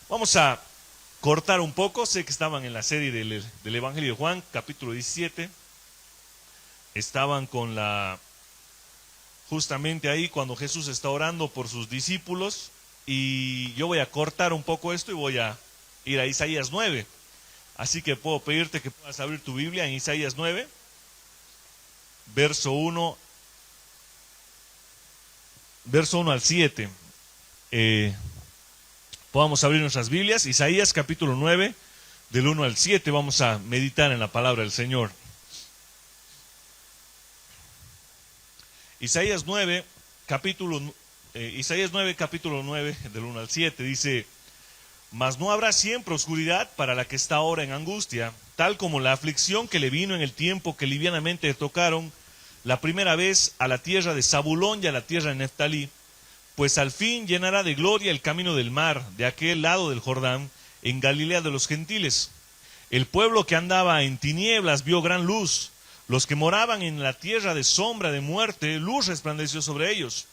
Vamos a cortar un poco, sé que estaban en la serie del Evangelio de Juan, capítulo 17, estaban justamente ahí cuando Jesús está orando por sus discípulos, y yo voy a cortar un poco esto y voy a ir a Isaías 9, así que puedo pedirte que puedas abrir tu Biblia en Isaías 9, verso 1 al 7. Podamos abrir nuestras Biblias, Isaías capítulo 9, del 1 al 7, vamos a meditar en la palabra del Señor. Isaías 9, capítulo 9, del 1 al 7, dice: Mas no habrá siempre oscuridad para la que está ahora en angustia, tal como la aflicción que le vino en el tiempo que livianamente tocaron la primera vez a la tierra de Zabulón y a la tierra de Neftalí, pues al fin llenará de gloria el camino del mar, de aquel lado del Jordán, en Galilea de los gentiles. El pueblo que andaba en tinieblas vio gran luz, los que moraban en la tierra de sombra de muerte, luz resplandeció sobre ellos.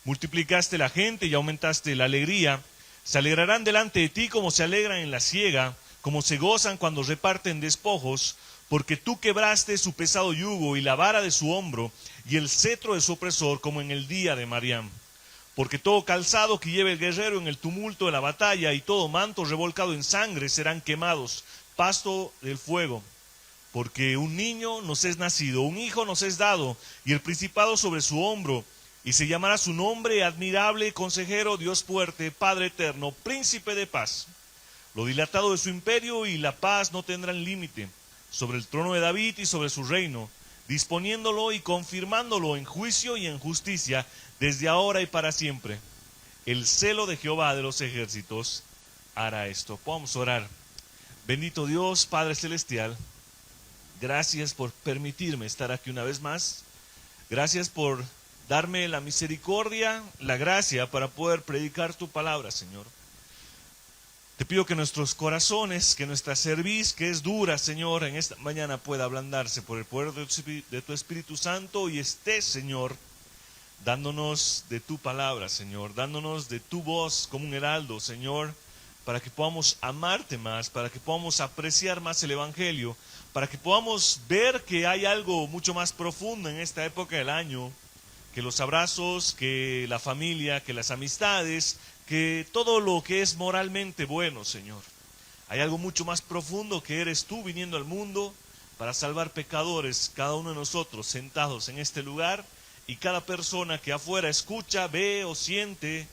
Multiplicaste la gente y aumentaste la alegría, se alegrarán delante de ti como se alegran en la siega, como se gozan cuando reparten despojos, porque tú quebraste su pesado yugo y la vara de su hombro, y el cetro de su opresor, como en el día de Mariam. Porque todo calzado que lleve el guerrero en el tumulto de la batalla y todo manto revolcado en sangre serán quemados, pasto del fuego. Porque un niño nos es nacido, un hijo nos es dado, y el principado sobre su hombro, y se llamará su nombre admirable, consejero, Dios fuerte, Padre eterno, príncipe de paz. Lo dilatado de su imperio y la paz no tendrán límite, sobre el trono de David y sobre su reino, disponiéndolo y confirmándolo en juicio y en justicia, desde ahora y para siempre. El celo de Jehová de los ejércitos hará esto. Podemos orar. Bendito Dios, Padre Celestial, gracias por permitirme estar aquí una vez más. Gracias por darme la misericordia, la gracia para poder predicar tu palabra, Señor. Te pido que nuestros corazones, que nuestra cerviz, que es dura, Señor, en esta mañana pueda ablandarse por el poder de tu Espíritu Santo y estés, Señor, dándonos de tu palabra, Señor, dándonos de tu voz como un heraldo, Señor, para que podamos amarte más, para que podamos apreciar más el Evangelio, para que podamos ver que hay algo mucho más profundo en esta época del año, que los abrazos, que la familia, que las amistades, que todo lo que es moralmente bueno, Señor. Hay algo mucho más profundo que eres tú viniendo al mundo para salvar pecadores, cada uno de nosotros sentados en este lugar, y cada persona que afuera escucha, ve o siente,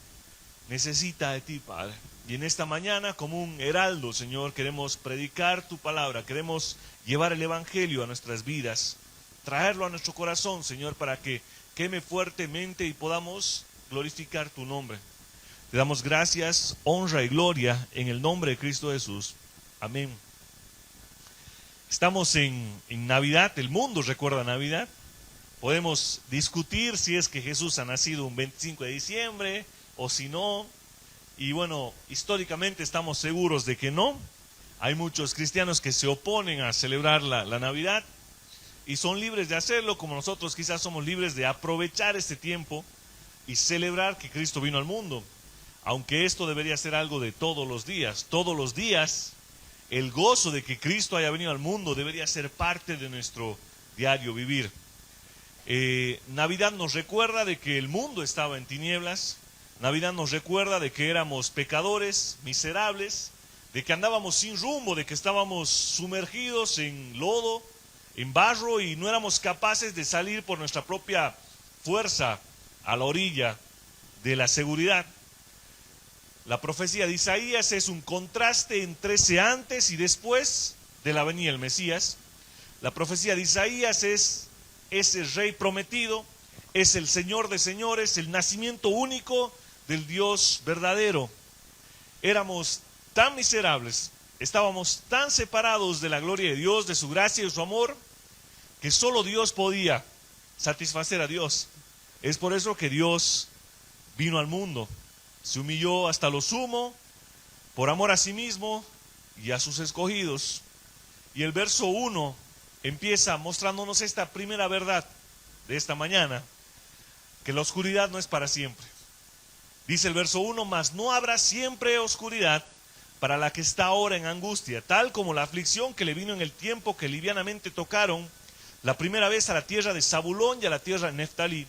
necesita de ti, Padre. Y en esta mañana, como un heraldo, Señor, queremos predicar tu palabra, queremos llevar el Evangelio a nuestras vidas, traerlo a nuestro corazón, Señor, para que queme fuertemente y podamos glorificar tu nombre. Te damos gracias, honra y gloria en el nombre de Cristo Jesús. Amén. Estamos en Navidad, el mundo recuerda Navidad. Podemos discutir si es que Jesús ha nacido un 25 de diciembre o si no. Y bueno, históricamente estamos seguros de que no. Hay muchos cristianos que se oponen a celebrar la Navidad y son libres de hacerlo, como nosotros quizás somos libres de aprovechar este tiempo y celebrar que Cristo vino al mundo. Aunque esto debería ser algo de todos los días, el gozo de que Cristo haya venido al mundo debería ser parte de nuestro diario vivir. Navidad nos recuerda de que el mundo estaba en tinieblas, Navidad nos recuerda de que éramos pecadores, miserables, de que andábamos sin rumbo, de que estábamos sumergidos en lodo, en barro, y no éramos capaces de salir por nuestra propia fuerza a la orilla de la seguridad. La profecía de Isaías es un contraste entre ese antes y después de la venida del Mesías. La profecía de Isaías es ese rey prometido, es el Señor de señores, el nacimiento único del Dios verdadero. Éramos tan miserables, estábamos tan separados de la gloria de Dios, de su gracia y de su amor, que solo Dios podía satisfacer a Dios. Es por eso que Dios vino al mundo. Se humilló hasta lo sumo, por amor a sí mismo y a sus escogidos. Y el verso 1 empieza mostrándonos esta primera verdad de esta mañana, que la oscuridad no es para siempre. Dice el verso 1, mas no habrá siempre oscuridad para la que está ahora en angustia, tal como la aflicción que le vino en el tiempo que livianamente tocaron la primera vez a la tierra de Zabulón y a la tierra de Neftalí,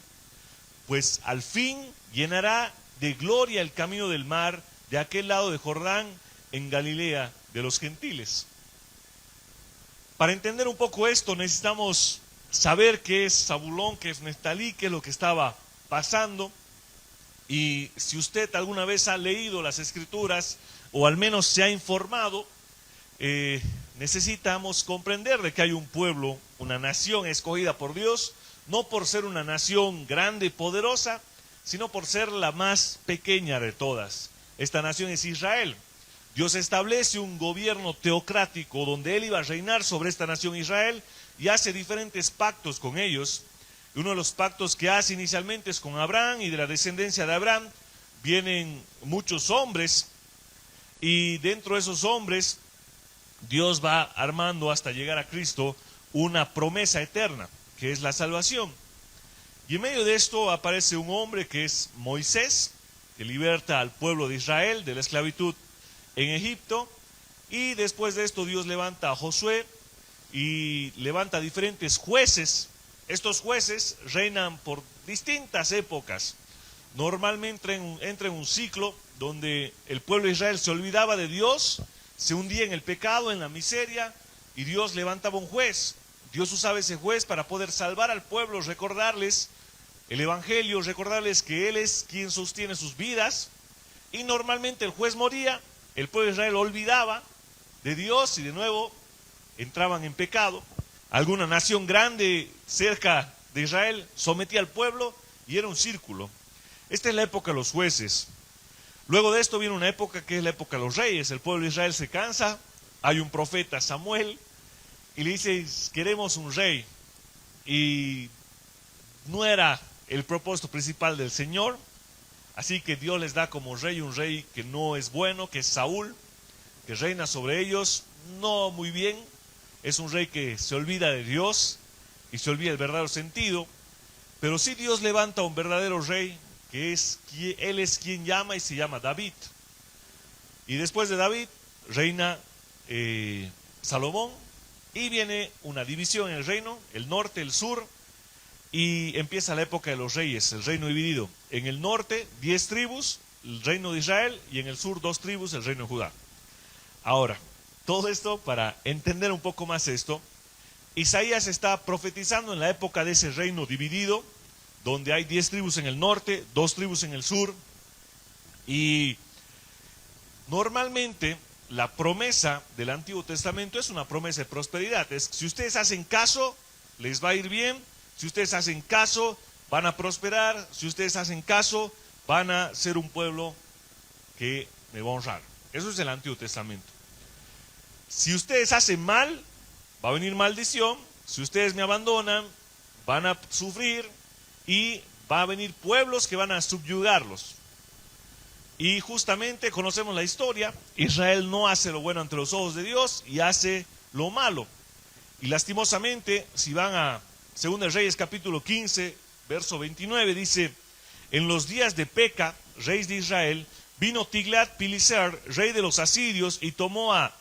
pues al fin llenará de gloria el camino del mar de aquel lado de Jordán, en Galilea de los gentiles. Para entender un poco esto necesitamos saber qué es Zabulón, qué es Neftalí, qué es lo que estaba pasando. Y si usted alguna vez ha leído las escrituras o al menos se ha informado, necesitamos comprender de que hay un pueblo, una nación escogida por Dios, no por ser una nación grande y poderosa, sino por ser la más pequeña de todas. Esta nación es Israel. Dios establece un gobierno teocrático donde Él iba a reinar sobre esta nación Israel y hace diferentes pactos con ellos. Uno de los pactos que hace inicialmente es con Abraham, y de la descendencia de Abraham vienen muchos hombres, y dentro de esos hombres Dios va armando hasta llegar a Cristo una promesa eterna, que es la salvación. Y en medio de esto aparece un hombre que es Moisés, que liberta al pueblo de Israel de la esclavitud en Egipto, y después de esto Dios levanta a Josué y levanta diferentes jueces. Estos jueces reinan por distintas épocas. Normalmente entra en un ciclo donde el pueblo de Israel se olvidaba de Dios, se hundía en el pecado, en la miseria, y Dios levantaba un juez. Dios usaba ese juez para poder salvar al pueblo, recordarles el evangelio, recordarles que Él es quien sostiene sus vidas. Y normalmente el juez moría, el pueblo de Israel olvidaba de Dios y de nuevo entraban en pecado. Alguna nación grande cerca de Israel sometía al pueblo y era un círculo. Esta es la época de los jueces. Luego de esto viene una época que es la época de los reyes. El pueblo de Israel se cansa, hay un profeta Samuel y le dice: queremos un rey. Y no era el propósito principal del Señor, así que Dios les da como rey un rey que no es bueno, que es Saúl, que reina sobre ellos no muy bien. Es un rey que se olvida de Dios y se olvida el verdadero sentido, pero sí Dios levanta un verdadero rey, Él es quien llama, y se llama David. Y después de David reina Salomón, y viene una división en el reino, el norte, el sur, y empieza la época de los reyes, el reino dividido. En el norte 10 tribus, el reino de Israel, y en el sur 2 tribus, el reino de Judá. Ahora, todo esto para entender un poco más esto, Isaías está profetizando en la época de ese reino dividido, donde hay 10 tribus en el norte, 2 tribus en el sur, y normalmente la promesa del Antiguo Testamento es una promesa de prosperidad. Es: si ustedes hacen caso, les va a ir bien; si ustedes hacen caso, van a prosperar; si ustedes hacen caso, van a ser un pueblo que me va a honrar. Eso es el Antiguo Testamento. Si ustedes hacen mal, va a venir maldición; si ustedes me abandonan, van a sufrir, y va a venir pueblos que van a subyugarlos. Y justamente conocemos la historia. Israel no hace lo bueno ante los ojos de Dios y hace lo malo. Y lastimosamente, si van a 2 Reyes capítulo 15, verso 29, dice: en los días de Peca, rey de Israel, vino Tiglat-Pileser, rey de los asirios, y tomó a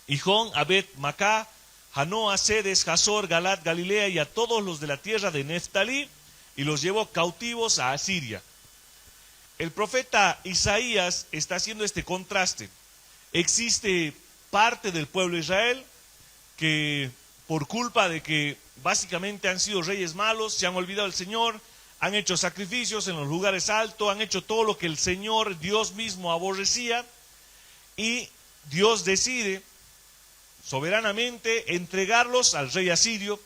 Hijón, Abed, Macá, Janoa, Sedes, Hazor, Galat, Galilea, y a todos los de la tierra de Neftalí, y los llevó cautivos a Asiria. El profeta Isaías está haciendo este contraste. Existe parte del pueblo de Israel que, por culpa de que básicamente han sido reyes malos, se han olvidado del Señor, han hecho sacrificios en los lugares altos, han hecho todo lo que el Señor, Dios mismo, aborrecía, y Dios decide soberanamente entregarlos al rey asirio.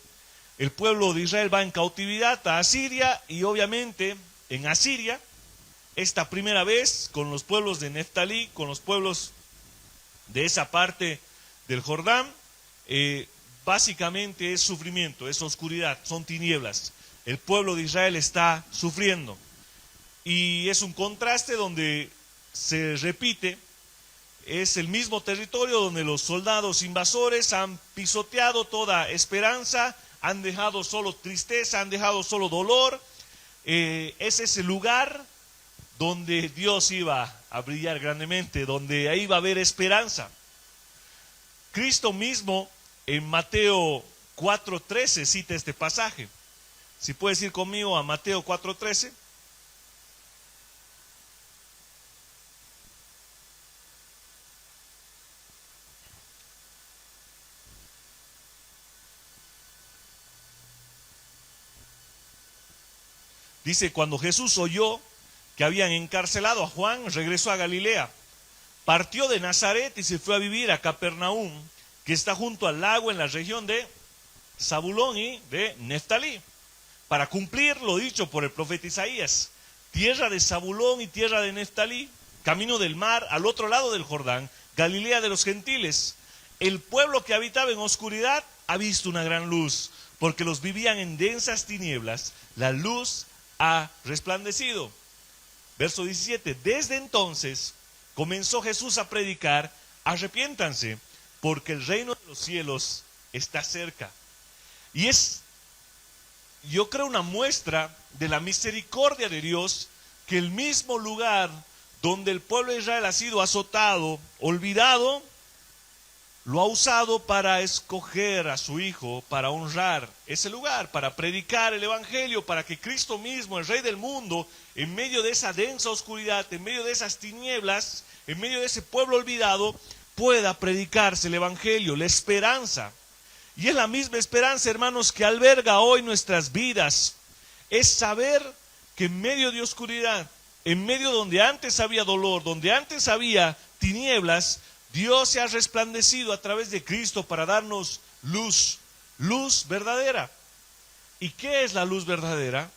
El pueblo de Israel va en cautividad a Asiria, y obviamente en Asiria, esta primera vez, con los pueblos de Neftalí, con los pueblos de esa parte del Jordán, básicamente es sufrimiento, es oscuridad, son tinieblas. El pueblo de Israel está sufriendo, y es un contraste donde se repite. Es el mismo territorio donde los soldados invasores han pisoteado toda esperanza, han dejado solo tristeza, han dejado solo dolor. Es ese lugar donde Dios iba a brillar grandemente, donde ahí iba a haber esperanza. Cristo mismo en Mateo 4:13 cita este pasaje. Si puedes ir conmigo a Mateo 4:13. Dice, cuando Jesús oyó que habían encarcelado a Juan, regresó a Galilea. Partió de Nazaret y se fue a vivir a Capernaum, que está junto al lago en la región de Zabulón y de Neftalí, para cumplir lo dicho por el profeta Isaías. Tierra de Zabulón y tierra de Neftalí, camino del mar, al otro lado del Jordán, Galilea de los gentiles. El pueblo que habitaba en oscuridad ha visto una gran luz, porque los vivían en densas tinieblas, la luz ha resplandecido. Verso 17, desde entonces comenzó Jesús a predicar, arrepiéntanse, porque el reino de los cielos está cerca. Y es, yo creo, una muestra de la misericordia de Dios, que el mismo lugar donde el pueblo de Israel ha sido azotado, olvidado, lo ha usado para escoger a su Hijo, para honrar ese lugar, para predicar el Evangelio, para que Cristo mismo, el Rey del mundo, en medio de esa densa oscuridad, en medio de esas tinieblas, en medio de ese pueblo olvidado, pueda predicarse el Evangelio, la esperanza. Y es la misma esperanza, hermanos, que alberga hoy nuestras vidas. Es saber que en medio de oscuridad, en medio donde antes había dolor, donde antes había tinieblas, Dios se ha resplandecido a través de Cristo para darnos luz, luz verdadera. ¿Y qué es la luz verdadera?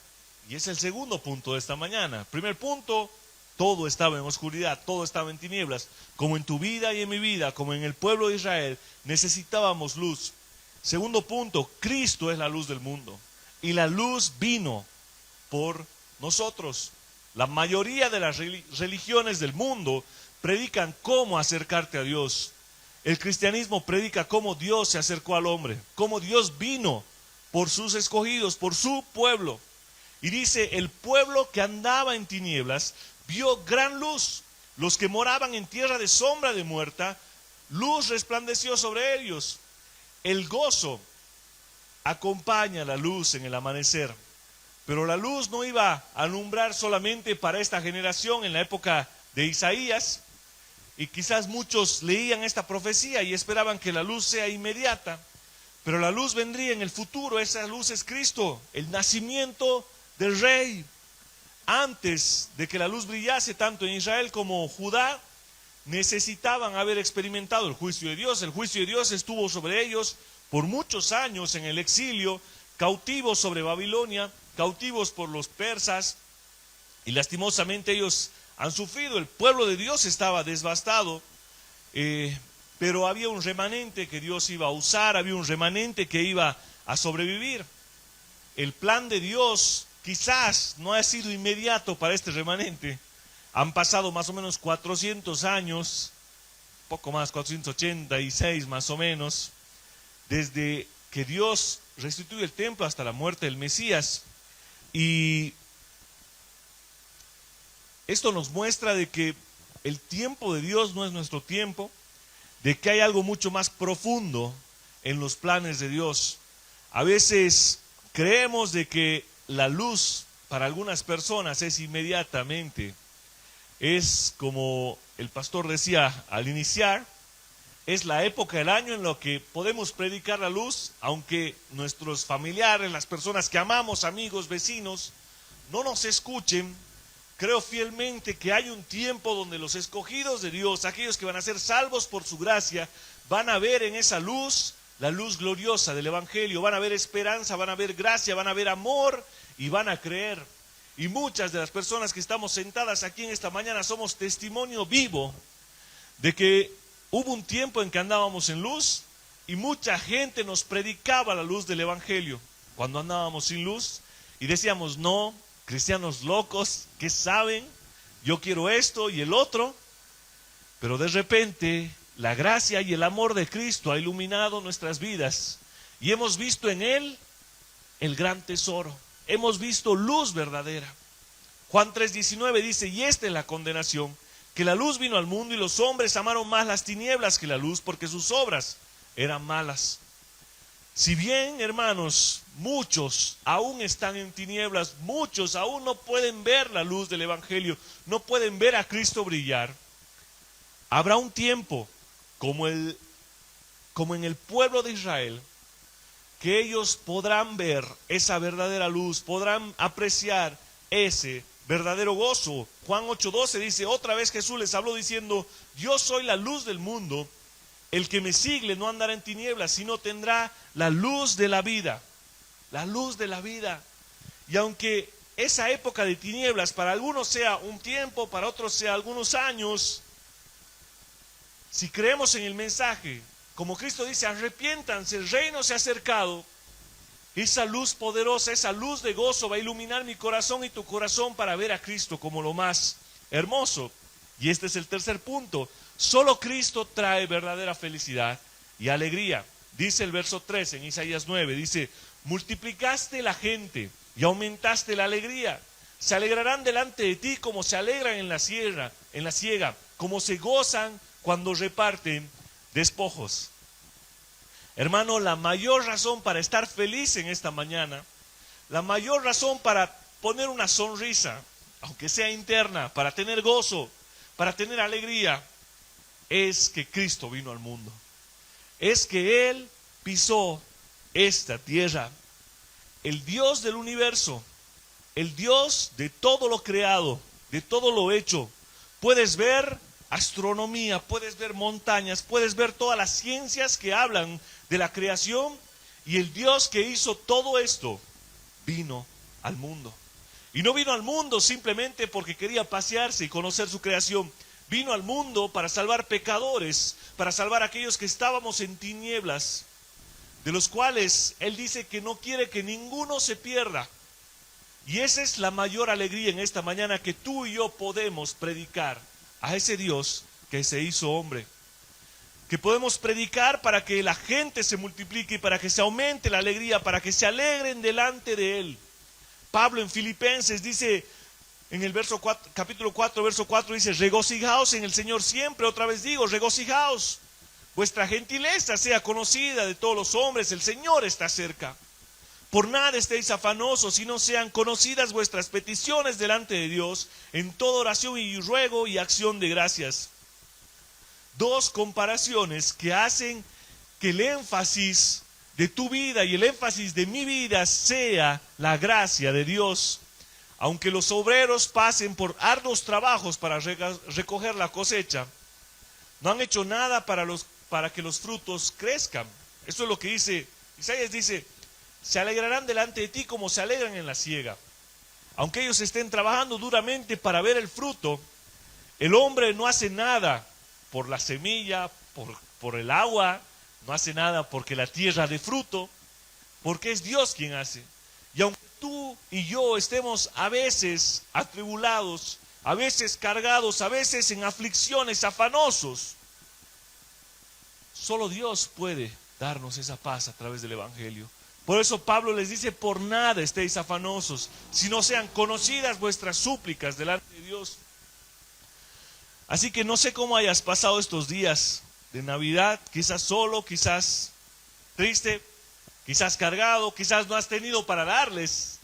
Y es el segundo punto de esta mañana. Primer punto, todo estaba en oscuridad, todo estaba en tinieblas. Como en tu vida y en mi vida, como en el pueblo de Israel, necesitábamos luz. Segundo punto, Cristo es la luz del mundo. Y la luz vino por nosotros. La mayoría de las religiones del mundo predican cómo acercarte a Dios. El cristianismo predica cómo Dios se acercó al hombre, cómo Dios vino por sus escogidos, por su pueblo. Y dice, el pueblo que andaba en tinieblas vio gran luz. Los que moraban en tierra de sombra de muerte, luz resplandeció sobre ellos. El gozo acompaña la luz en el amanecer. Pero la luz no iba a alumbrar solamente para esta generación en la época de Isaías. Y quizás muchos leían esta profecía y esperaban que la luz sea inmediata. Pero la luz vendría en el futuro. Esa luz es Cristo, el nacimiento del Rey. Antes de que la luz brillase tanto en Israel como Judá, necesitaban haber experimentado el juicio de Dios. El juicio de Dios estuvo sobre ellos por muchos años en el exilio, cautivos sobre Babilonia, cautivos por los persas, y lastimosamente ellos han sufrido. El pueblo de Dios estaba devastado, pero había un remanente que Dios iba a usar, había un remanente que iba a sobrevivir. El plan de Dios quizás no ha sido inmediato para este remanente. Han pasado más o menos 400 años, poco más, 486 más o menos, desde que Dios restituye el templo hasta la muerte del Mesías. Y esto nos muestra de que el tiempo de Dios no es nuestro tiempo, de que hay algo mucho más profundo en los planes de Dios. A veces creemos de que la luz para algunas personas es inmediatamente. Es como el pastor decía al iniciar, es la época del año en la que podemos predicar la luz, aunque nuestros familiares, las personas que amamos, amigos, vecinos, no nos escuchen. Creo fielmente que hay un tiempo donde los escogidos de Dios, aquellos que van a ser salvos por su gracia, van a ver en esa luz, la luz gloriosa del Evangelio, van a ver esperanza, van a ver gracia, van a ver amor y van a creer. Y muchas de las personas que estamos sentadas aquí en esta mañana somos testimonio vivo de que hubo un tiempo en que andábamos en luz y mucha gente nos predicaba la luz del Evangelio cuando andábamos sin luz y decíamos, no, cristianos locos, ¿qué saben? Yo quiero esto y el otro. Pero de repente la gracia y el amor de Cristo ha iluminado nuestras vidas y hemos visto en Él el gran tesoro. Hemos visto luz verdadera. Juan 3:19 dice, y esta es la condenación, que la luz vino al mundo y los hombres amaron más las tinieblas que la luz porque sus obras eran malas. Si bien, hermanos, muchos aún están en tinieblas, muchos aún no pueden ver la luz del Evangelio, no pueden ver a Cristo brillar, habrá un tiempo como en el pueblo de Israel, que ellos podrán ver esa verdadera luz, podrán apreciar ese verdadero gozo. Juan 8:12 dice, otra vez Jesús les habló diciendo, yo soy la luz del mundo, el que me sigue no andará en tinieblas, sino tendrá la luz de la vida. La luz de la vida. Y aunque esa época de tinieblas para algunos sea un tiempo, para otros sea algunos años, si creemos en el mensaje, como Cristo dice, arrepiéntanse, el reino se ha acercado, esa luz poderosa, esa luz de gozo va a iluminar mi corazón y tu corazón para ver a Cristo como lo más hermoso. Y este es el tercer punto. Solo Cristo trae verdadera felicidad y alegría. Dice el verso 13 en Isaías 9, dice, multiplicaste la gente y aumentaste la alegría. Se alegrarán delante de ti como se alegran en la siega, como se gozan cuando reparten despojos. Hermano, la mayor razón para estar feliz en esta mañana, la mayor razón para poner una sonrisa, aunque sea interna, para tener gozo, para tener alegría, es que Cristo vino al mundo. Es que Él pisó esta tierra. El Dios del universo, el Dios de todo lo creado, de todo lo hecho. Puedes ver astronomía, puedes ver montañas, puedes ver todas las ciencias que hablan de la creación, y el Dios que hizo todo esto vino al mundo. Y no vino al mundo simplemente porque quería pasearse y conocer su creación. Vino al mundo para salvar pecadores, para salvar a aquellos que estábamos en tinieblas, de los cuales Él dice que no quiere que ninguno se pierda. Y esa es la mayor alegría en esta mañana, que tú y yo podemos predicar a ese Dios que se hizo hombre. Que podemos predicar para que la gente se multiplique y para que se aumente la alegría, para que se alegren delante de Él. Pablo en Filipenses dice, en el capítulo 4, verso 4 dice, regocijaos en el Señor siempre. Otra vez digo, regocijaos. Vuestra gentileza sea conocida de todos los hombres, el Señor está cerca. Por nada estéis afanosos, sino sean conocidas vuestras peticiones delante de Dios, en toda oración y ruego y acción de gracias. Dos comparaciones que hacen que el énfasis de tu vida y el énfasis de mi vida sea la gracia de Dios. Aunque los obreros pasen por arduos trabajos para recoger la cosecha, no han hecho nada para que los frutos crezcan. Eso es lo que dice Isaías, dice, se alegrarán delante de ti como se alegran en la siega. Aunque ellos estén trabajando duramente para ver el fruto, el hombre no hace nada por la semilla, por el agua, no hace nada porque la tierra dé fruto, porque es Dios quien hace. Y aunque tú y yo estemos a veces atribulados, a veces cargados, a veces en aflicciones, afanosos, solo Dios puede darnos esa paz a través del Evangelio. Por eso Pablo les dice, por nada estéis afanosos, sino sean conocidas vuestras súplicas delante de Dios. Así que no sé cómo hayas pasado estos días de Navidad, quizás solo, quizás triste, quizás cargado, quizás no has tenido para darles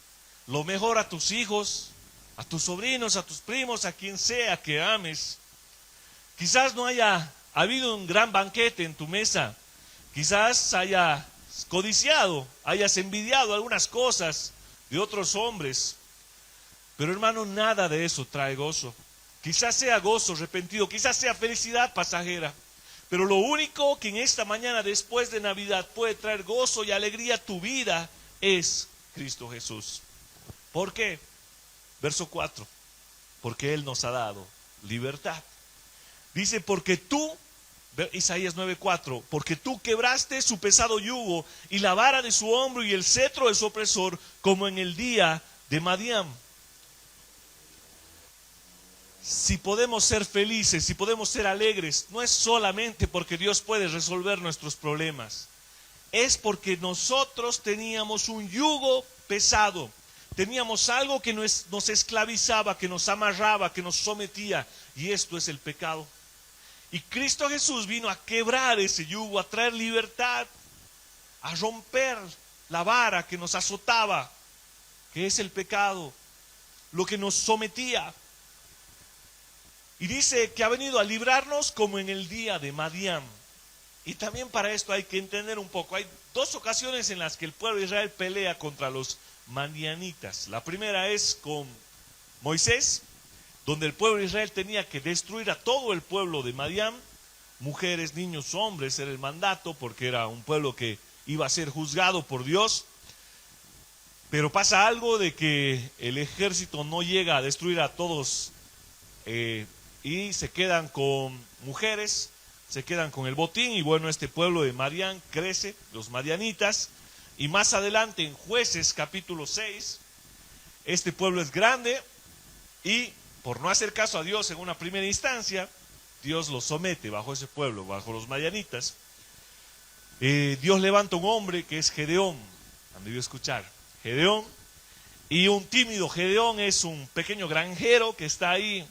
lo mejor a tus hijos, a tus sobrinos, a tus primos, a quien sea que ames. Quizás no haya habido un gran banquete en tu mesa, quizás hayas codiciado, hayas envidiado algunas cosas de otros hombres, pero hermano, nada de eso trae gozo. Quizás sea gozo repentino, quizás sea felicidad pasajera, pero lo único que en esta mañana después de Navidad puede traer gozo y alegría a tu vida es Cristo Jesús. ¿Por qué? Verso 4, porque Él nos ha dado libertad. Dice, porque tú, Isaías 9:4, porque tú quebraste su pesado yugo y la vara de su hombro y el cetro de su opresor, como en el día de Madián. Si podemos ser felices, si podemos ser alegres, no es solamente porque Dios puede resolver nuestros problemas. Es porque nosotros teníamos un yugo pesado. teníamos algo que nos esclavizaba, que nos amarraba, que nos sometía, y esto es el pecado. Y Cristo Jesús vino a quebrar ese yugo, a traer libertad, a romper la vara que nos azotaba, que es el pecado, lo que nos sometía. Y dice que ha venido a librarnos como en el día de Madián. Y también para esto hay que entender un poco. Hay dos ocasiones en las que el pueblo de Israel pelea contra los madianitas. La primera es con Moisés, donde el pueblo de Israel tenía que destruir a todo el pueblo de Madián, mujeres, niños, hombres, era el mandato, porque era un pueblo que iba a ser juzgado por Dios. Pero pasa algo de que el ejército no llega a destruir a todos y se quedan con mujeres, se quedan con el botín, y bueno, este pueblo de Madián crece, los madianitas, y más adelante en Jueces capítulo 6, este pueblo es grande, y por no hacer caso a Dios en una primera instancia, Dios los somete bajo ese pueblo, bajo los madianitas. Dios levanta un hombre que es Gedeón, han debido escuchar, Gedeón, y un tímido Gedeón es un pequeño granjero que está ahí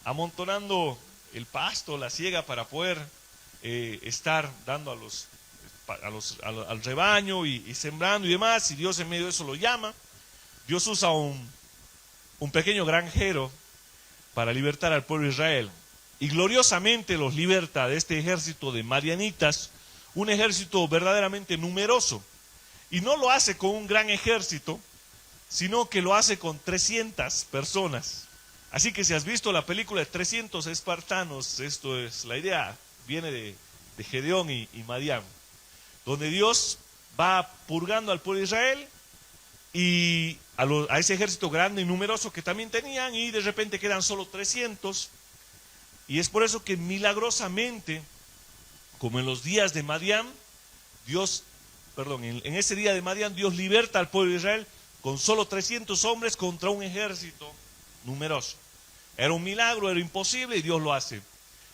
amontonando el pasto, la siega para poder estar dando al rebaño y sembrando y demás, y Dios en medio de eso lo llama. Dios usa un pequeño granjero para libertar al pueblo de Israel, y gloriosamente los liberta de este ejército de madianitas, un ejército verdaderamente numeroso, y no lo hace con un gran ejército, sino que lo hace con 300 personas. Así que si has visto la película de 300 espartanos, esto es la idea, viene de Gedeón y Madián, donde Dios va purgando al pueblo de Israel y a ese ejército grande y numeroso que también tenían, y de repente quedan solo 300, y es por eso que milagrosamente, como en los días de Madián, en ese día de Madián, Dios liberta al pueblo de Israel con solo 300 hombres contra un ejército numeroso. Era un milagro, era imposible, y Dios lo hace.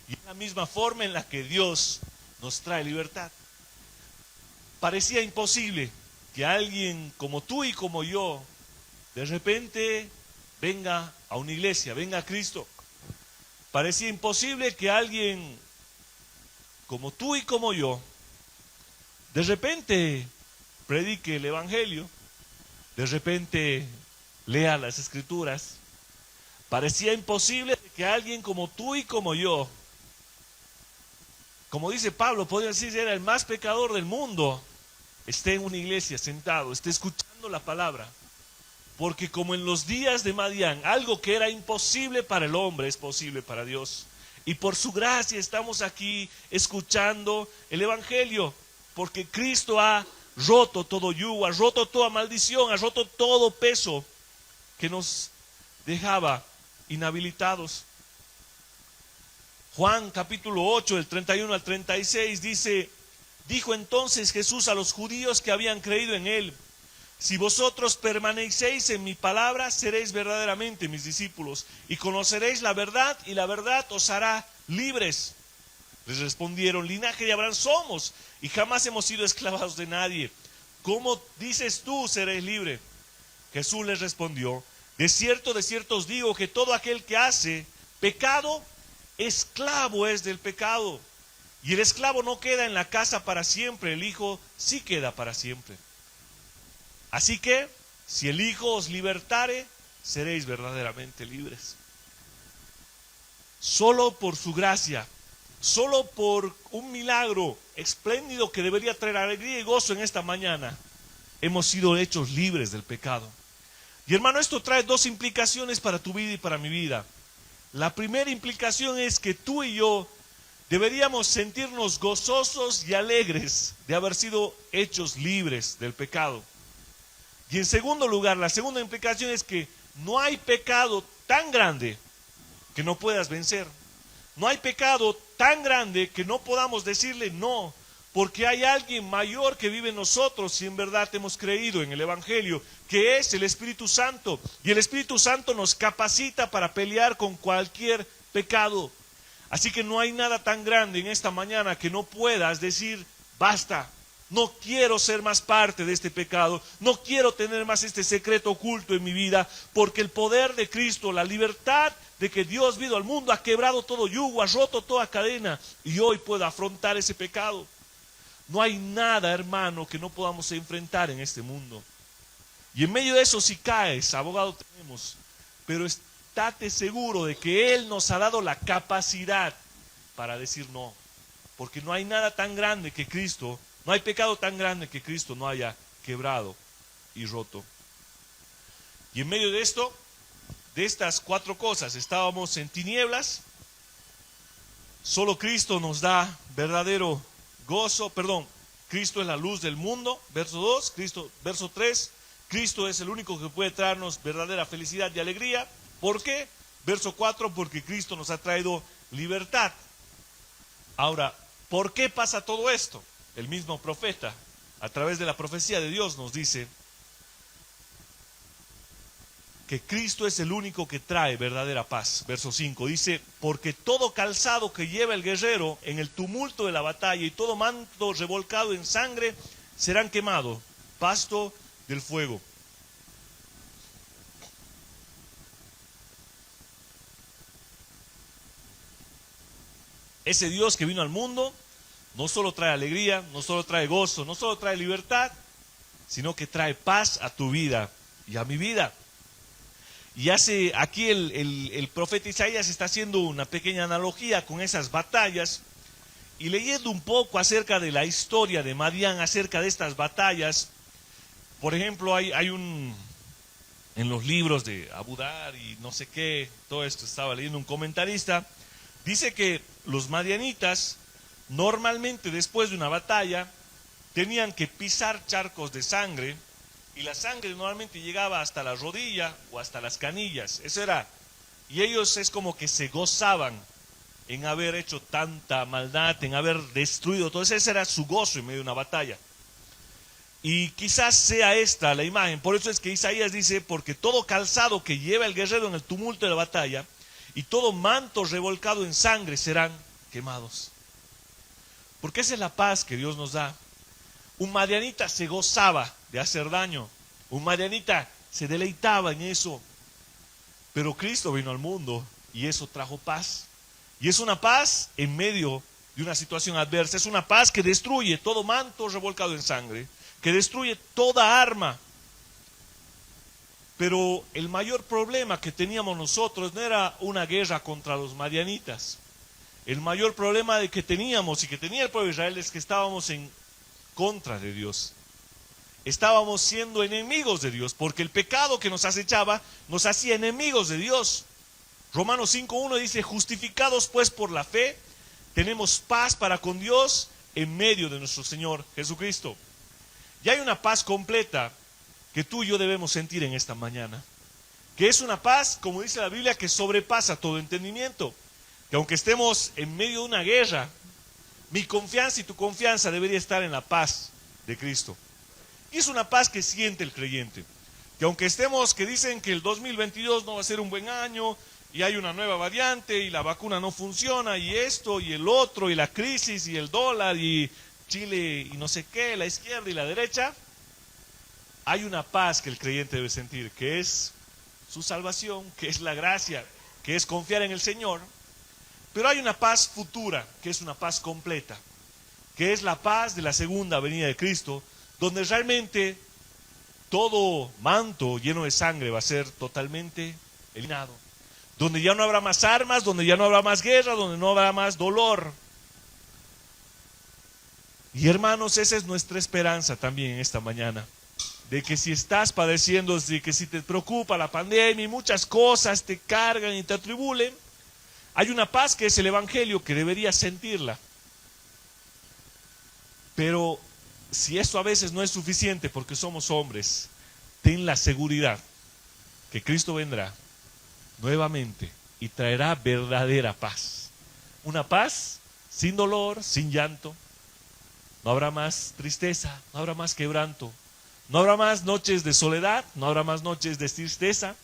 Y es la misma forma en la que Dios nos trae libertad. Parecía imposible que alguien como tú y como yo, de repente venga a una iglesia, venga a Cristo. Parecía imposible que alguien como tú y como yo, de repente predique el Evangelio, de repente lea las Escrituras. Parecía imposible que alguien como tú y como yo, como dice Pablo, podría decir era el más pecador del mundo, esté en una iglesia sentado, esté escuchando la palabra. Porque como en los días de Madián, algo que era imposible para el hombre es posible para Dios. Y por su gracia estamos aquí escuchando el Evangelio, porque Cristo ha roto todo yugo, ha roto toda maldición, ha roto todo peso que nos dejaba inhabilitados. Juan capítulo 8, del 31 al 36 dice: dijo entonces Jesús a los judíos que habían creído en él: si vosotros permanecéis en mi palabra, seréis verdaderamente mis discípulos, y conoceréis la verdad, y la verdad os hará libres. Les respondieron: linaje de Abraham somos, y jamás hemos sido esclavos de nadie. ¿Cómo dices tú seréis libre? Jesús les respondió: de cierto os digo que todo aquel que hace pecado, esclavo es del pecado. Y el esclavo no queda en la casa para siempre, el hijo sí queda para siempre. Así que, si el Hijo os libertare, seréis verdaderamente libres. Solo por su gracia, solo por un milagro espléndido que debería traer alegría y gozo en esta mañana, hemos sido hechos libres del pecado. Y hermano, esto trae dos implicaciones para tu vida y para mi vida. La primera implicación es que tú y yo deberíamos sentirnos gozosos y alegres de haber sido hechos libres del pecado. Y en segundo lugar, la segunda implicación es que no hay pecado tan grande que no puedas vencer. No hay pecado tan grande que no podamos decirle no, porque hay alguien mayor que vive en nosotros si en verdad hemos creído en el Evangelio, que es el Espíritu Santo. Y el Espíritu Santo nos capacita para pelear con cualquier pecado. Así que no hay nada tan grande en esta mañana que no puedas decir basta. No quiero ser más parte de este pecado. No quiero tener más este secreto oculto en mi vida, porque el poder de Cristo, la libertad de que Dios vino al mundo, ha quebrado todo yugo, ha roto toda cadena, y hoy puedo afrontar ese pecado. No hay nada, hermano, que no podamos enfrentar en este mundo. Y en medio de eso, si caes, abogado tenemos, pero estate seguro de que Él nos ha dado la capacidad para decir no. Porque no hay nada tan grande que Cristo, no hay pecado tan grande que Cristo no haya quebrado y roto. Y en medio de esto, de estas 4 cosas, estábamos en tinieblas. Solo Cristo nos da verdadero gozo, Cristo es la luz del mundo, verso 2, verso 3, Cristo es el único que puede traernos verdadera felicidad y alegría. ¿Por qué? Verso 4, porque Cristo nos ha traído libertad. Ahora, ¿por qué pasa todo esto? El mismo profeta, a través de la profecía de Dios, nos dice que Cristo es el único que trae verdadera paz. Verso 5 dice, porque todo calzado que lleva el guerrero en el tumulto de la batalla y todo manto revolcado en sangre serán quemados, pasto del fuego. Ese Dios que vino al mundo no solo trae alegría, no solo trae gozo, no solo trae libertad, sino que trae paz a tu vida y a mi vida. Y hace aquí el profeta Isaías está haciendo una pequeña analogía con esas batallas, y leyendo un poco acerca de la historia de Madián, acerca de estas batallas. Por ejemplo, hay en los libros de Abu Dar y no sé qué, todo esto estaba leyendo un comentarista, dice que los madianitas normalmente después de una batalla tenían que pisar charcos de sangre, y la sangre normalmente llegaba hasta la rodilla o hasta las canillas. Eso era, y ellos es como que se gozaban en haber hecho tanta maldad, en haber destruido todo eso. Ese era su gozo en medio de una batalla. Y quizás sea esta la imagen. Por eso es que Isaías dice, porque todo calzado que lleva el guerrero en el tumulto de la batalla y todo manto revolcado en sangre serán quemados. Porque esa es la paz que Dios nos da. Un madianita se gozaba de hacer daño. Un madianita se deleitaba en eso. Pero Cristo vino al mundo y eso trajo paz. Y es una paz en medio de una situación adversa. Es una paz que destruye todo manto revolcado en sangre, que destruye toda arma. Pero el mayor problema que teníamos nosotros no era una guerra contra los madianitas. El mayor problema que teníamos y que tenía el pueblo de Israel es que estábamos en contra de Dios. Estábamos siendo enemigos de Dios, porque el pecado que nos acechaba nos hacía enemigos de Dios. Romanos 5:1 dice, justificados pues por la fe, tenemos paz para con Dios en medio de nuestro Señor Jesucristo. Y hay una paz completa que tú y yo debemos sentir en esta mañana, que es una paz, como dice la Biblia, que sobrepasa todo entendimiento. Que aunque estemos en medio de una guerra, mi confianza y tu confianza debería estar en la paz de Cristo. Y es una paz que siente el creyente. Que aunque estemos, que dicen que el 2022 no va a ser un buen año, y hay una nueva variante, y la vacuna no funciona, y esto, y el otro, y la crisis, y el dólar, y Chile, y no sé qué, la izquierda y la derecha, hay una paz que el creyente debe sentir, que es su salvación, que es la gracia, que es confiar en el Señor. Pero hay una paz futura, que es una paz completa, que es la paz de la segunda venida de Cristo, donde realmente todo manto lleno de sangre va a ser totalmente eliminado. Donde ya no habrá más armas, donde ya no habrá más guerra, donde no habrá más dolor. Y hermanos, esa es nuestra esperanza también en esta mañana. De que si estás padeciendo, de que si te preocupa la pandemia y muchas cosas te cargan y te atribulen, hay una paz que es el Evangelio, que deberías sentirla. Pero si eso a veces no es suficiente porque somos hombres, ten la seguridad que Cristo vendrá nuevamente y traerá verdadera paz. Una paz sin dolor, sin llanto. No habrá más tristeza, no habrá más quebranto. No habrá más noches de soledad, no habrá más noches de tristeza.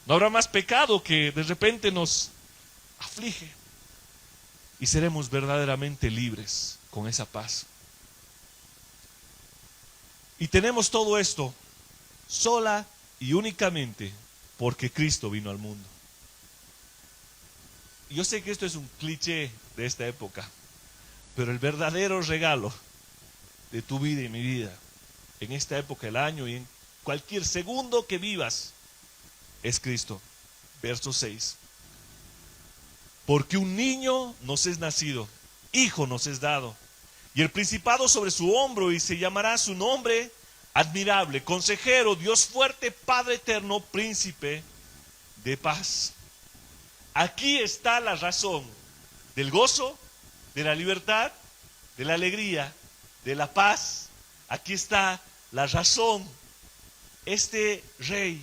No habrá más pecado que de repente nos aflige. Y seremos verdaderamente libres con esa paz. Y tenemos todo esto sola y únicamente porque Cristo vino al mundo. Yo sé que esto es un cliché de esta época, pero el verdadero regalo de tu vida y mi vida, en esta época del año y en cualquier segundo que vivas, es Cristo. Verso 6. Porque un niño nos es nacido, hijo nos es dado, y el principado sobre su hombro, y se llamará su nombre admirable, consejero, Dios fuerte, Padre eterno, príncipe de paz. Aquí está la razón del gozo, de la libertad, de la alegría, de la paz. Aquí está la razón. Este rey,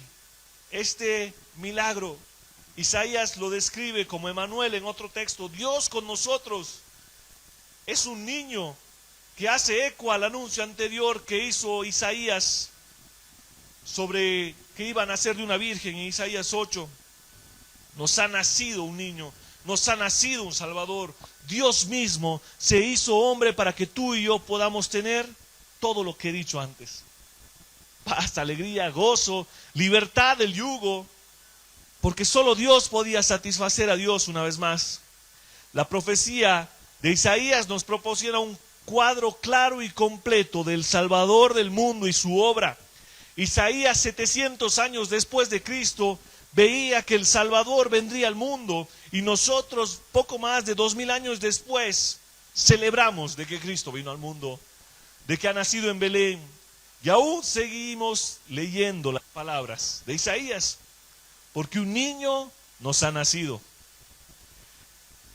este milagro, Isaías lo describe como Emanuel en otro texto. Dios con nosotros. Es un niño que hace eco al anuncio anterior que hizo Isaías sobre que iba a nacer de una virgen en Isaías 8. Nos ha nacido un niño, nos ha nacido un Salvador. Dios mismo se hizo hombre para que tú y yo podamos tener todo lo que he dicho antes. Paz, alegría, gozo, libertad del yugo, porque solo Dios podía satisfacer a Dios una vez más. La profecía de Isaías nos proporciona un cuadro claro y completo del Salvador del mundo y su obra. Isaías, 700 años después de Cristo, veía que el Salvador vendría al mundo, y nosotros, poco más de 2000 años después, celebramos de que Cristo vino al mundo, de que ha nacido en Belén, y aún seguimos leyendo las palabras de Isaías, porque un niño nos ha nacido,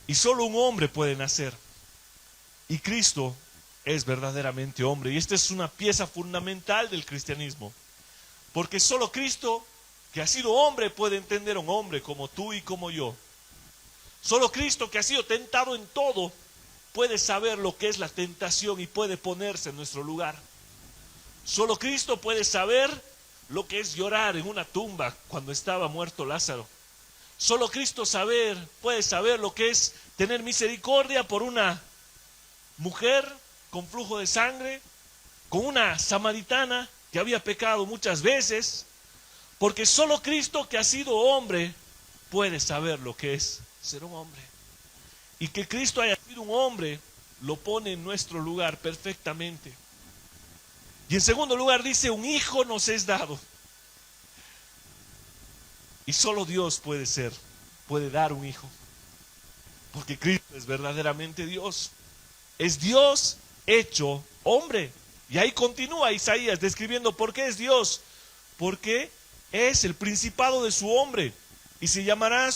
y solo un hombre puede nacer, y Cristo es verdaderamente hombre, y esta es una pieza fundamental del cristianismo, porque solo Cristo, que ha sido hombre, puede entender a un hombre como tú y como yo. Solo Cristo, que ha sido tentado en todo, puede saber lo que es la tentación y puede ponerse en nuestro lugar. Solo Cristo puede saber lo que es llorar en una tumba cuando estaba muerto Lázaro. Solo Cristo puede saber lo que es tener misericordia por una mujer con flujo de sangre, con una samaritana que había pecado muchas veces. Porque solo Cristo, que ha sido hombre, puede saber lo que es ser un hombre. Y que Cristo haya sido un hombre, lo pone en nuestro lugar perfectamente. Y en segundo lugar dice, un hijo nos es dado. Y solo Dios puede dar un hijo. Porque Cristo es verdaderamente Dios. Es Dios hecho hombre. Y ahí continúa Isaías describiendo por qué es Dios. Porque es el principado de su hombre y se llamará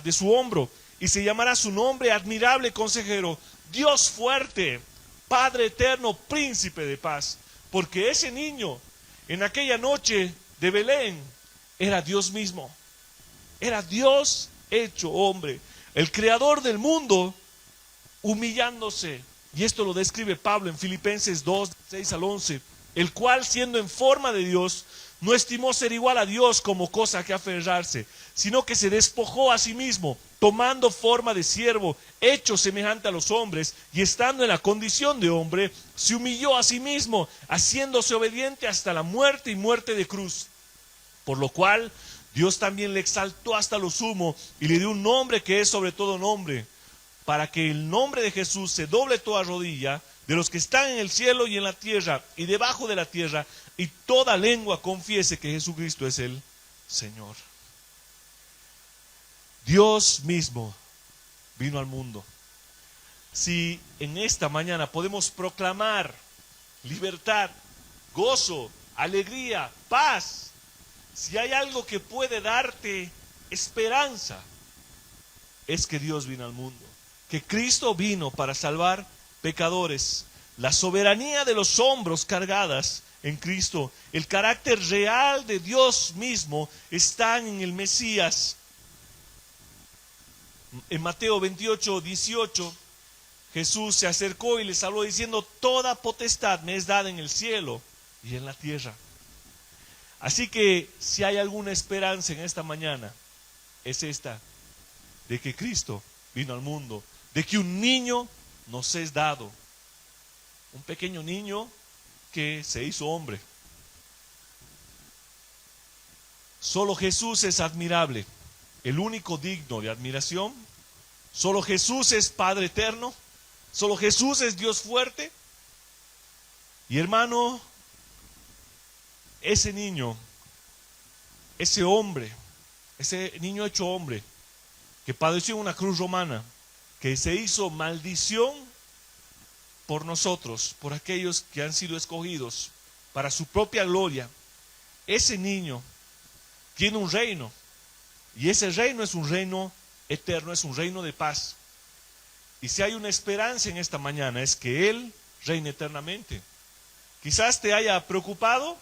de su hombro, y se llamará su nombre admirable consejero, Dios fuerte, Padre eterno, príncipe de paz. Porque ese niño en aquella noche de Belén era Dios mismo, era Dios hecho hombre, el creador del mundo humillándose. Y esto lo describe Pablo en Filipenses 2, 6 al 11, el cual, siendo en forma de Dios, no estimó ser igual a Dios como cosa que aferrarse, sino que se despojó a sí mismo, tomando forma de siervo, hecho semejante a los hombres, y estando en la condición de hombre, se humilló a sí mismo, haciéndose obediente hasta la muerte y muerte de cruz. Por lo cual Dios también le exaltó hasta lo sumo y le dio un nombre que es sobre todo nombre, para que el nombre de Jesús se doble toda rodilla de los que están en el cielo y en la tierra y debajo de la tierra, y toda lengua confiese que Jesucristo es el Señor. Dios mismo vino al mundo. Si en esta mañana podemos proclamar libertad, gozo, alegría, paz, si hay algo que puede darte esperanza, es que Dios vino al mundo, que Cristo vino para salvar pecadores. La soberanía de los hombros cargadas en Cristo, el carácter real de Dios mismo están en el Mesías. En Mateo 28, 18, Jesús se acercó y les habló diciendo: toda potestad me es dada en el cielo y en la tierra. Así que si hay alguna esperanza en esta mañana, es esta, de que Cristo vino al mundo, de que un niño nos es dado, un pequeño niño que se hizo hombre, Solo Jesús es admirable, el único digno de admiración. Solo Jesús es Padre eterno. Solo Jesús es Dios fuerte. Y hermano, ese niño, ese hombre, ese niño hecho hombre, que padeció en una cruz romana, que se hizo maldición por nosotros, por aquellos que han sido escogidos para su propia gloria, ese niño tiene un reino, y ese reino es un reino eterno, es un reino de paz. Y si hay una esperanza en esta mañana, es que Él reine eternamente. Quizás te haya preocupado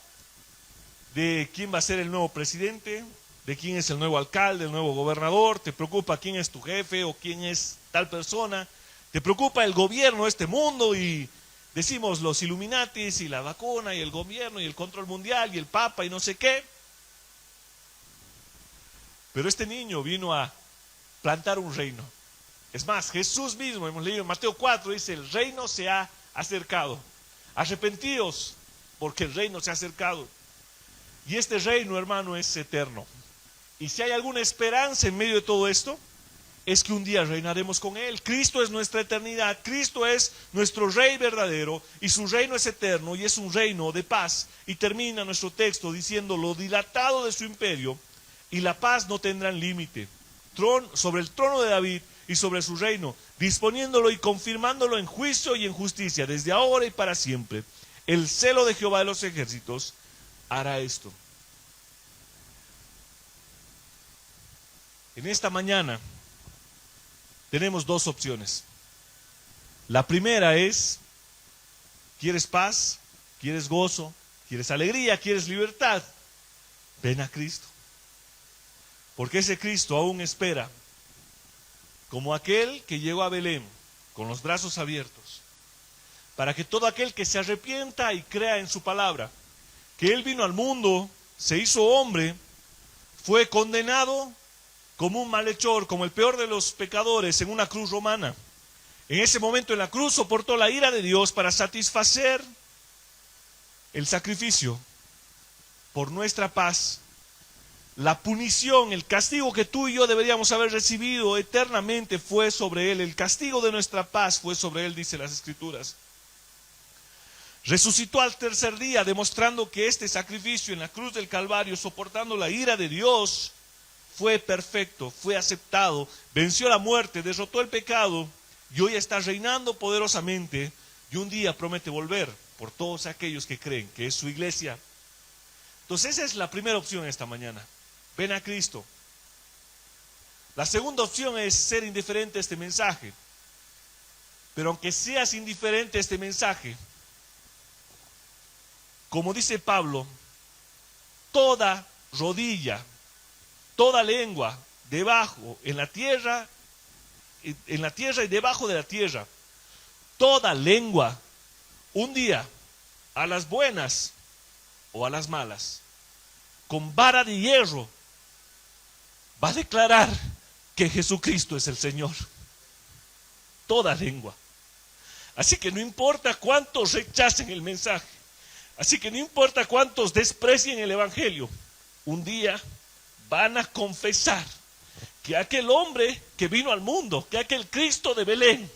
de quién va a ser el nuevo presidente, de quién es el nuevo alcalde, el nuevo gobernador, te preocupa quién es tu jefe o quién es tal persona, te preocupa el gobierno de este mundo y decimos los Illuminatis y la vacuna y el gobierno y el control mundial y el papa y no sé qué. Pero este niño vino a plantar un reino. Es más, Jesús mismo, hemos leído en Mateo 4, dice, el reino se ha acercado. Arrepentíos, porque el reino se ha acercado. Y este reino, hermano, es eterno. Y si hay alguna esperanza en medio de todo esto, es que un día reinaremos con Él. Cristo es nuestra eternidad, Cristo es nuestro Rey verdadero, y su reino es eterno, y es un reino de paz. Y termina nuestro texto diciendo, lo dilatado de su imperio, y la paz no tendrán límite. Sobre el trono de David y sobre su reino, disponiéndolo y confirmándolo en juicio y en justicia, desde ahora y para siempre. El celo de Jehová de los ejércitos hará esto. En esta mañana tenemos dos opciones. La primera es, ¿quieres paz? ¿Quieres gozo? ¿Quieres alegría? ¿Quieres libertad? Ven a Cristo. Porque ese Cristo aún espera, como aquel que llegó a Belén con los brazos abiertos, para que todo aquel que se arrepienta y crea en su palabra, que Él vino al mundo, se hizo hombre, fue condenado como un malhechor, como el peor de los pecadores en una cruz romana. En ese momento en la cruz soportó la ira de Dios para satisfacer el sacrificio por nuestra paz. La punición, el castigo que tú y yo deberíamos haber recibido eternamente fue sobre Él. El castigo de nuestra paz fue sobre Él, dice las Escrituras. Resucitó al tercer día, demostrando que este sacrificio en la cruz del Calvario, soportando la ira de Dios, fue perfecto, fue aceptado, venció la muerte, derrotó el pecado y hoy está reinando poderosamente y un día promete volver por todos aquellos que creen que es su iglesia. Entonces esa es la primera opción esta mañana. Ven a Cristo. La segunda opción es ser indiferente a este mensaje. Pero aunque seas indiferente a este mensaje, como dice Pablo, toda rodilla, toda lengua debajo, en la tierra y debajo de la tierra, toda lengua, un día, a las buenas o a las malas, con vara de hierro, va a declarar que Jesucristo es el Señor. Toda lengua. Así que no importa cuántos rechacen el mensaje, así que no importa cuántos desprecien el Evangelio, un día van a confesar que aquel hombre que vino al mundo, que aquel Cristo de Belén,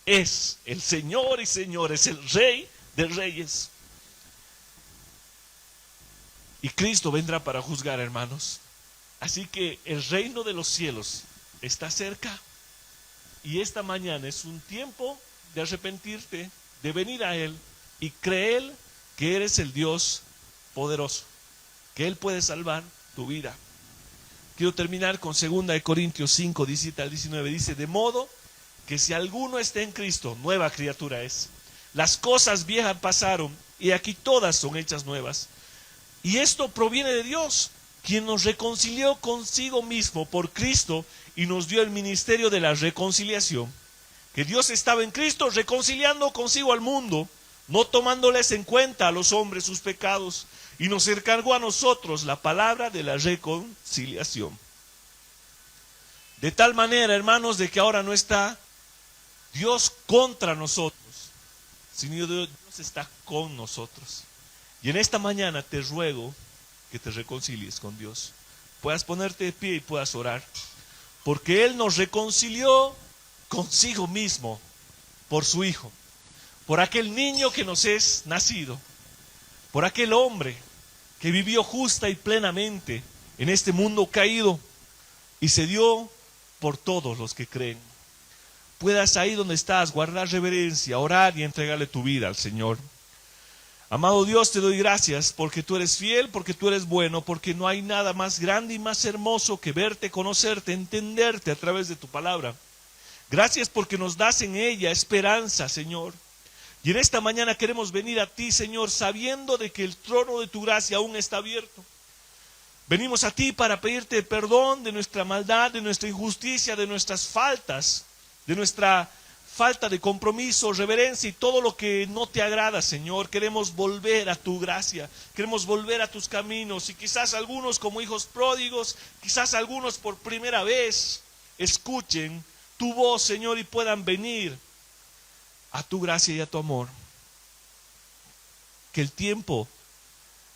es el Señor y señores, el Rey de reyes. Y Cristo vendrá para juzgar, hermanos. Así que el reino de los cielos está cerca. Y esta mañana es un tiempo de arrepentirte, de venir a Él y creer que eres el Dios poderoso, que Él puede salvar tu vida. Quiero terminar con 2 Corintios 5, 17 al 19. Dice, de modo que si alguno está en Cristo, nueva criatura es. Las cosas viejas pasaron y aquí todas son hechas nuevas. Y esto proviene de Dios, quien nos reconcilió consigo mismo por Cristo y nos dio el ministerio de la reconciliación. Que Dios estaba en Cristo reconciliando consigo al mundo, no tomándoles en cuenta a los hombres sus pecados, y nos encargó a nosotros la palabra de la reconciliación. De tal manera, hermanos, de que ahora no está Dios contra nosotros, sino Dios está con nosotros. Y en esta mañana te ruego que te reconcilies con Dios. Puedas ponerte de pie y puedas orar. Porque Él nos reconcilió consigo mismo por su Hijo, por aquel niño que nos es nacido, por aquel hombre que vivió justa y plenamente en este mundo caído y se dio por todos los que creen. Puedas ahí donde estás guardar reverencia, orar y entregarle tu vida al Señor. Amado Dios, te doy gracias porque tú eres fiel, porque tú eres bueno, porque no hay nada más grande y más hermoso que verte, conocerte, entenderte a través de tu palabra. Gracias porque nos das en ella esperanza, Señor. Y en esta mañana queremos venir a ti, Señor, sabiendo de que el trono de tu gracia aún está abierto. Venimos a ti para pedirte perdón de nuestra maldad, de nuestra injusticia, de nuestras faltas, de nuestra falta de compromiso, reverencia y todo lo que no te agrada, Señor. Queremos volver a tu gracia, queremos volver a tus caminos, y quizás algunos como hijos pródigos, quizás algunos por primera vez escuchen tu voz, Señor, y puedan venir a tu gracia y a tu amor. Que el tiempo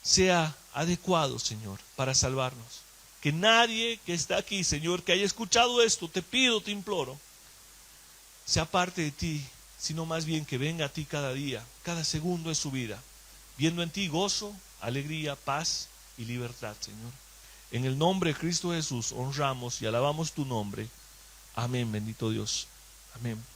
sea adecuado, Señor, para salvarnos. Que nadie que está aquí, Señor, que haya escuchado esto, te pido, te imploro, sea parte de ti, sino más bien que venga a ti cada día, cada segundo de su vida, viendo en ti gozo, alegría, paz y libertad, Señor. En el nombre de Cristo Jesús honramos y alabamos tu nombre. Amén, bendito Dios. Amén.